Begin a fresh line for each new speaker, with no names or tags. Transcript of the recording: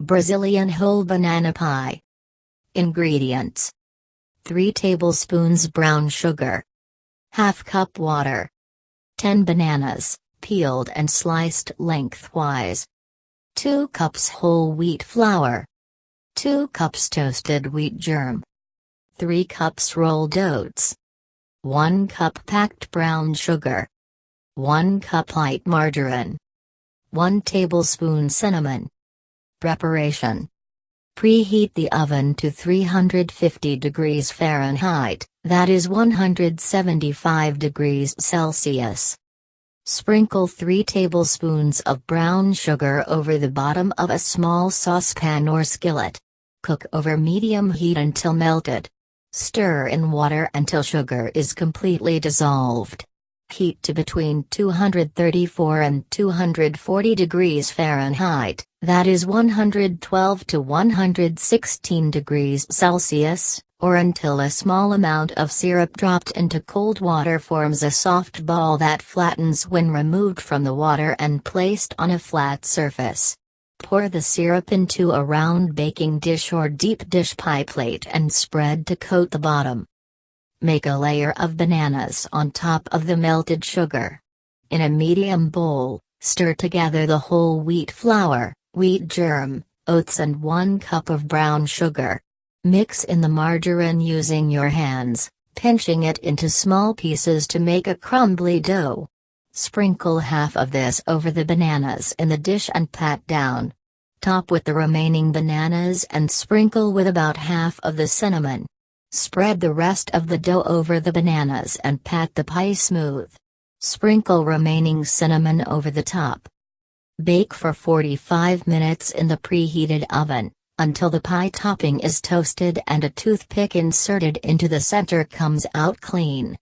Brazilian whole banana pie. Ingredients: 3 tablespoons brown sugar, ½ cup water, 10 bananas, peeled and sliced lengthwise, 2 cups whole wheat flour, 2 cups toasted wheat germ, 3 cups rolled oats, 1 cup packed brown sugar, 1 cup light margarine, 1 tablespoon cinnamon. Preparation: preheat the oven to 350 degrees Fahrenheit, that is 175 degrees Celsius. Sprinkle 3 tablespoons of brown sugar over the bottom of a small saucepan or skillet. Cook over medium heat until melted. Stir in water until sugar is completely dissolved. Heat to between 234 and 240 degrees Fahrenheit, that is 112 to 116 degrees Celsius, or until a small amount of syrup dropped into cold water forms a soft ball that flattens when removed from the water and placed on a flat surface. Pour the syrup into a round baking dish or deep dish pie plate and spread to coat the bottom. Make a layer of bananas on top of the melted sugar. In a medium bowl, stir together the whole wheat flour, wheat germ, oats and 1 cup of brown sugar. Mix in the margarine using your hands, pinching it into small pieces to make a crumbly dough. Sprinkle half of this over the bananas in the dish and pat down. Top with the remaining bananas and sprinkle with about half of the cinnamon. Spread the rest of the dough over the bananas and pat the pie smooth. Sprinkle remaining cinnamon over the top. Bake for 45 minutes in the preheated oven, until the pie topping is toasted and a toothpick inserted into the center comes out clean.